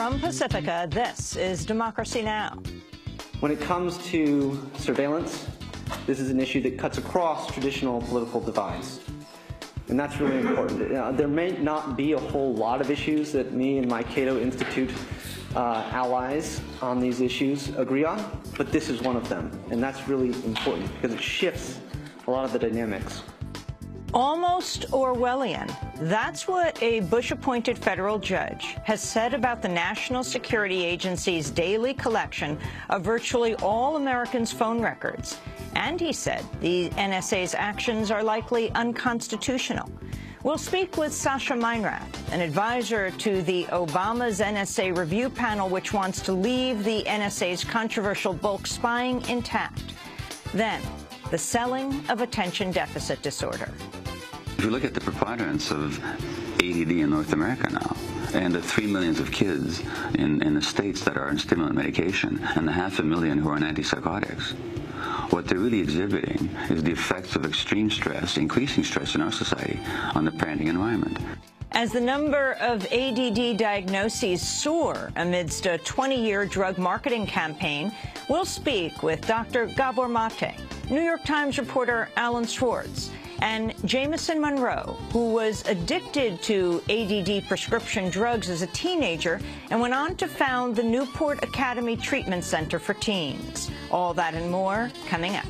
From Pacifica, this is Democracy Now! When it comes to surveillance, this is an issue that cuts across traditional political divides. And that's really important. There may not be a whole lot of issues that me and my Cato Institute allies on these issues agree on, but this is one of them. And that's really important because it shifts a lot of the dynamics. Almost Orwellian. That's what a Bush-appointed federal judge has said about the National Security Agency's daily collection of virtually all Americans' phone records. And he said the NSA's actions are likely unconstitutional. We'll speak with Sasha Meinrath, an advisor to the Obama's NSA review panel, which wants to leave the NSA's controversial bulk spying intact. Then, the selling of attention deficit disorder. If you look at the preponderance of ADD in North America now, and the 3 million of kids in the states that are on stimulant medication, and the 500,000 who are on antipsychotics, what they're really exhibiting is the effects of extreme stress, increasing stress in our society, on the parenting environment. As the number of ADD diagnoses soar amidst a 20-year drug marketing campaign, we'll speak with Dr. Gabor Mate, New York Times reporter Alan Schwartz, and Jamison Monroe, who was addicted to ADD prescription drugs as a teenager and went on to found the Newport Academy Treatment Center for Teens. All that and more coming up.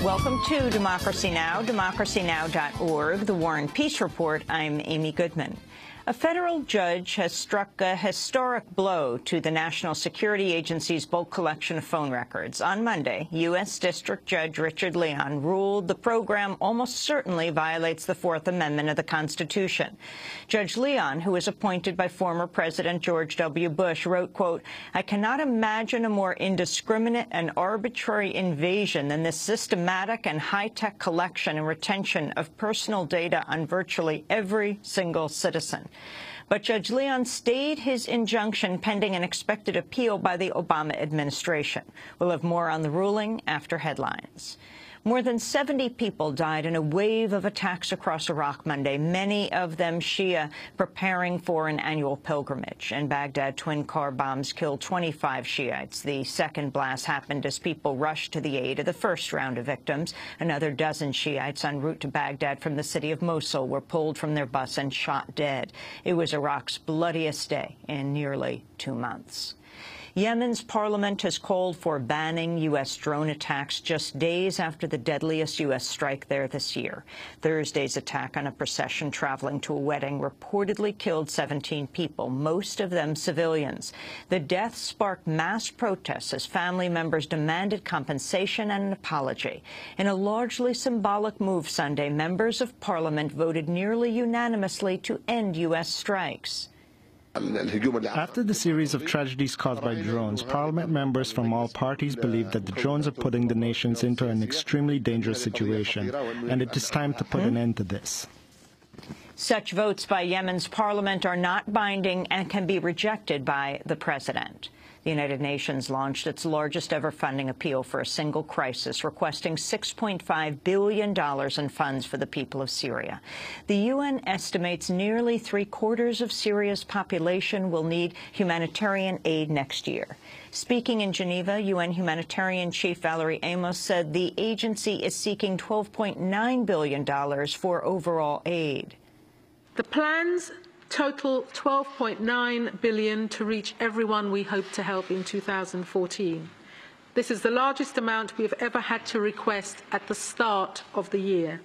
Welcome to Democracy Now!, democracynow.org, the War and Peace Report. I'm Amy Goodman. A federal judge has struck a historic blow to the National Security Agency's bulk collection of phone records. On Monday, U.S. District Judge Richard Leon ruled the program almost certainly violates the Fourth Amendment of the Constitution. Judge Leon, who was appointed by former President George W. Bush, wrote, quote, "I cannot imagine a more indiscriminate and arbitrary invasion than this systematic and high-tech collection and retention of personal data on virtually every single citizen." But Judge Leon stayed his injunction pending an expected appeal by the Obama administration. We'll have more on the ruling after headlines. More than 70 people died in a wave of attacks across Iraq Monday, many of them Shia preparing for an annual pilgrimage. In Baghdad, twin car bombs killed 25 Shiites. The second blast happened as people rushed to the aid of the first round of victims. Another dozen Shiites en route to Baghdad from the city of Mosul were pulled from their bus and shot dead. It was Iraq's bloodiest day in nearly 2 months. Yemen's parliament has called for banning U.S. drone attacks just days after the deadliest U.S. strike there this year. Thursday's attack on a procession traveling to a wedding reportedly killed 17 people, most of them civilians. The death sparked mass protests as family members demanded compensation and an apology. In a largely symbolic move Sunday, members of parliament voted nearly unanimously to end U.S. strikes. After the series of tragedies caused by drones, Parliament members from all parties believe that the drones are putting the nations into an extremely dangerous situation, and it is time to put an end to this. Such votes by Yemen's parliament are not binding and can be rejected by the president. The United Nations launched its largest ever funding appeal for a single crisis, requesting $6.5 billion in funds for the people of Syria. The UN estimates nearly 3/4 of Syria's population will need humanitarian aid next year. Speaking in Geneva, UN humanitarian chief Valerie Amos said the agency is seeking $12.9 billion for overall aid. The plans total $12.9 billion to reach everyone we hope to help in 2014. This is the largest amount we have ever had to request at the start of the year.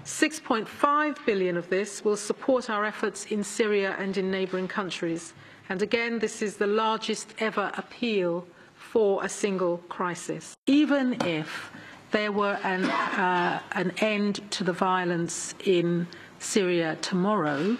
$6.5 billion of this will support our efforts in Syria and in neighbouring countries. And again, this is the largest ever appeal for a single crisis. Even if there were an end to the violence in Syria tomorrow,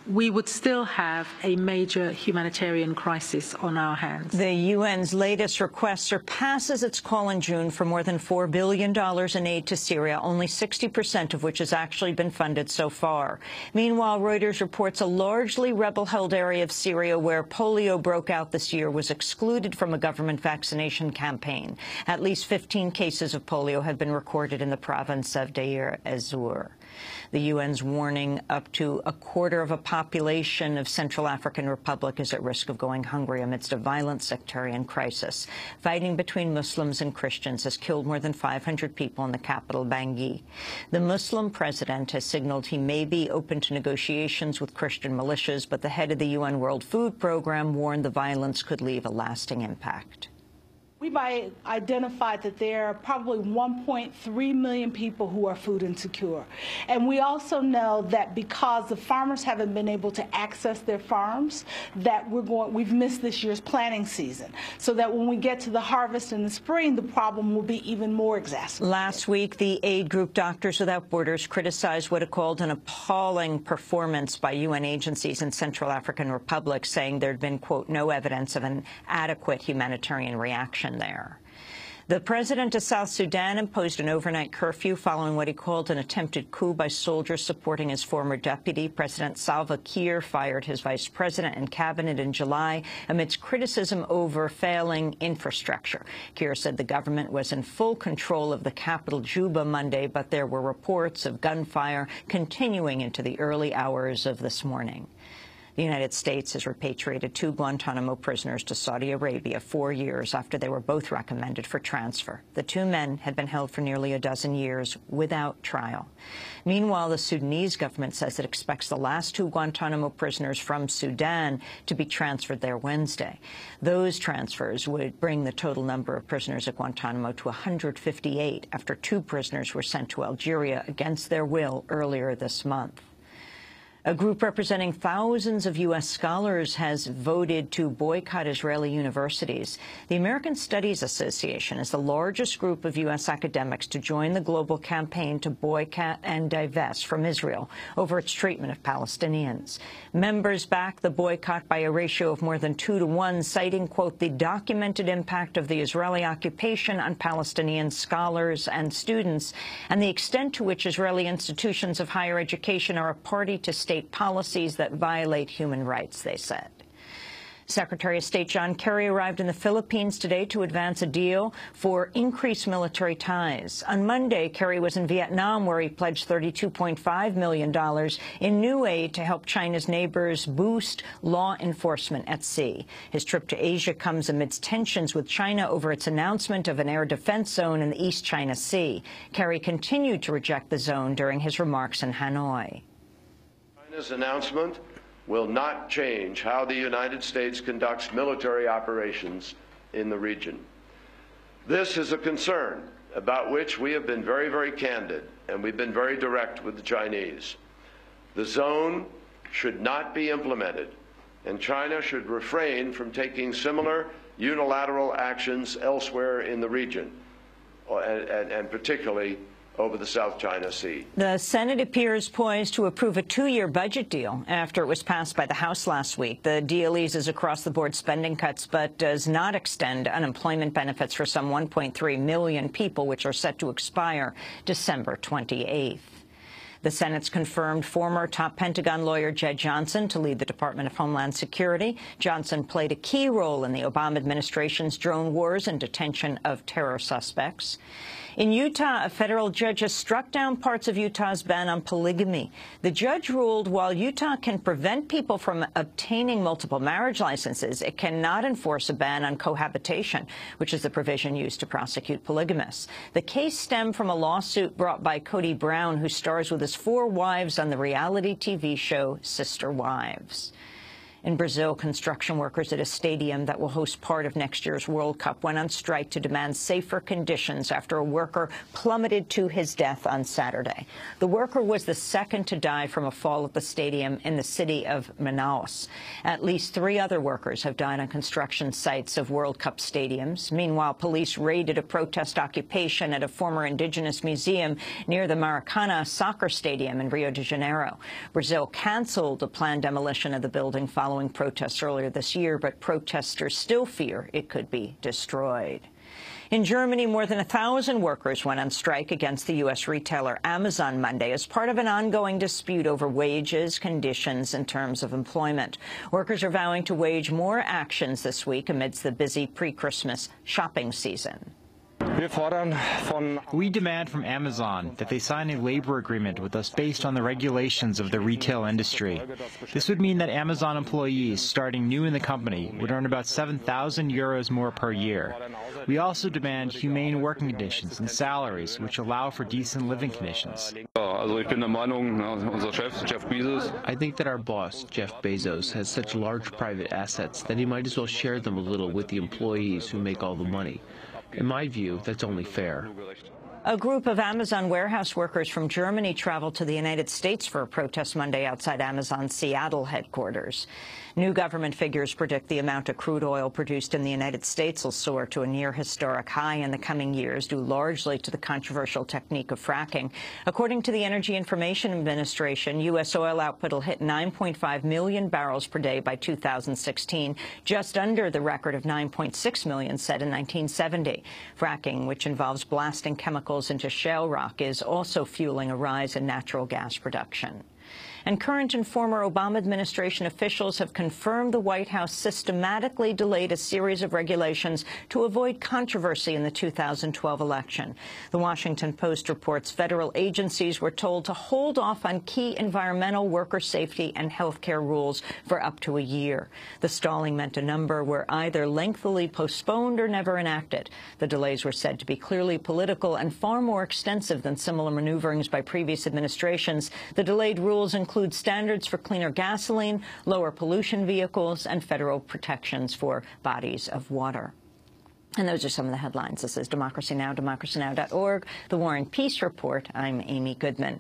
we would still have a major humanitarian crisis on our hands. The UN's latest request surpasses its call in June for more than $4 billion in aid to Syria, only 60% of which has actually been funded so far. Meanwhile, Reuters reports a largely rebel-held area of Syria where polio broke out this year was excluded from a government vaccination campaign. At least 15 cases of polio have been recorded in the province of Deir ez-Zor. The UN's warning up to a quarter of a population of Central African Republic is at risk of going hungry amidst a violent sectarian crisis. Fighting between Muslims and Christians has killed more than 500 people in the capital, Bangui. The Muslim president has signaled he may be open to negotiations with Christian militias, but the head of the UN World Food Program warned the violence could leave a lasting impact. We've identified that there are probably 1.3 million people who are food insecure. And we also know that because the farmers haven't been able to access their farms, that we've missed this year's planting season. So that when we get to the harvest in the spring, the problem will be even more exacerbated. Last week, the aid group Doctors Without Borders criticized what it called an appalling performance by UN agencies in Central African Republic, saying there'd been, quote, no evidence of an adequate humanitarian reaction there. The president of South Sudan imposed an overnight curfew following what he called an attempted coup by soldiers supporting his former deputy. President Salva Kiir fired his vice president and cabinet in July amidst criticism over failing infrastructure. Kiir said the government was in full control of the capital, Juba, Monday, but there were reports of gunfire continuing into the early hours of this morning. The United States has repatriated 2 Guantanamo prisoners to Saudi Arabia 4 years after they were both recommended for transfer. The 2 men had been held for nearly a dozen years without trial. Meanwhile, the Sudanese government says it expects the last 2 Guantanamo prisoners from Sudan to be transferred there Wednesday. Those transfers would bring the total number of prisoners at Guantanamo to 158 after 2 prisoners were sent to Algeria against their will earlier this month. A group representing thousands of U.S. scholars has voted to boycott Israeli universities. The American Studies Association is the largest group of U.S. academics to join the global campaign to boycott and divest from Israel over its treatment of Palestinians. Members back the boycott by a ratio of more than 2 to 1, citing, quote, the documented impact of the Israeli occupation on Palestinian scholars and students and the extent to which Israeli institutions of higher education are a party to state policies that violate human rights, they said. Secretary of State John Kerry arrived in the Philippines today to advance a deal for increased military ties. On Monday, Kerry was in Vietnam, where he pledged $32.5 million in new aid to help China's neighbors boost law enforcement at sea. His trip to Asia comes amidst tensions with China over its announcement of an air defense zone in the East China Sea. Kerry continued to reject the zone during his remarks in Hanoi. China's announcement will not change how the United States conducts military operations in the region. This is a concern about which we have been very, very candid, and we've been very direct with the Chinese. The zone should not be implemented, and China should refrain from taking similar unilateral actions elsewhere in the region, and particularly over the South China Sea. The Senate appears poised to approve a 2-year budget deal after it was passed by the House last week. The deal eases across-the-board spending cuts but does not extend unemployment benefits for some 1.3 million people, which are set to expire December 28th. The Senate's confirmed former top Pentagon lawyer Jed Johnson to lead the Department of Homeland Security. Johnson played a key role in the Obama administration's drone wars and detention of terror suspects. In Utah, a federal judge has struck down parts of Utah's ban on polygamy. The judge ruled while Utah can prevent people from obtaining multiple marriage licenses, it cannot enforce a ban on cohabitation, which is the provision used to prosecute polygamists. The case stemmed from a lawsuit brought by Cody Brown, who stars with his 4 wives on the reality TV show Sister Wives. In Brazil, construction workers at a stadium that will host part of next year's World Cup went on strike to demand safer conditions after a worker plummeted to his death on Saturday. The worker was the second to die from a fall at the stadium in the city of Manaus. At least 3 other workers have died on construction sites of World Cup stadiums. Meanwhile, police raided a protest occupation at a former indigenous museum near the Maracana soccer stadium in Rio de Janeiro. Brazil canceled a planned demolition of the building following protests earlier this year, but protesters still fear it could be destroyed. In Germany, more than 1,000 workers went on strike against the U.S. retailer Amazon Monday as part of an ongoing dispute over wages, conditions, and terms of employment. Workers are vowing to wage more actions this week amidst the busy pre-Christmas shopping season. We demand from Amazon that they sign a labor agreement with us based on the regulations of the retail industry. This would mean that Amazon employees starting new in the company would earn about 7,000 euros more per year. We also demand humane working conditions and salaries which allow for decent living conditions. I think that our boss, Jeff Bezos, has such large private assets that he might as well share them a little with the employees who make all the money. In my view, that's only fair. A group of Amazon warehouse workers from Germany traveled to the United States for a protest Monday outside Amazon's Seattle headquarters. New government figures predict the amount of crude oil produced in the United States will soar to a near-historic high in the coming years, due largely to the controversial technique of fracking. According to the Energy Information Administration, U.S. oil output will hit 9.5 million barrels per day by 2016, just under the record of 9.6 million set in 1970. Fracking, which involves blasting chemicals into shale rock, is also fueling a rise in natural gas production. And current and former Obama administration officials have confirmed the White House systematically delayed a series of regulations to avoid controversy in the 2012 election. The Washington Post reports federal agencies were told to hold off on key environmental, worker safety, and health care rules for up to a year. The stalling meant a number were either lengthily postponed or never enacted. The delays were said to be clearly political and far more extensive than similar maneuverings by previous administrations. The delayed rules include standards for cleaner gasoline, lower pollution vehicles, and federal protections for bodies of water. And those are some of the headlines. This is Democracy Now!, democracynow.org, The War and Peace Report. I'm Amy Goodman.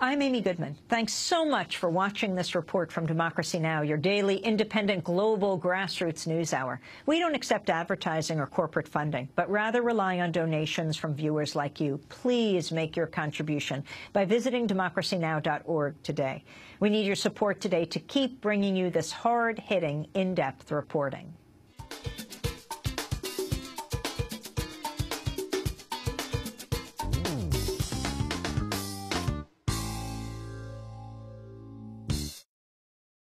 I'm Amy Goodman. Thanks so much for watching this report from Democracy Now!, your daily, independent, global, grassroots news hour. We don't accept advertising or corporate funding, but rather rely on donations from viewers like you. Please make your contribution by visiting democracynow.org today. We need your support today to keep bringing you this hard-hitting, in-depth reporting.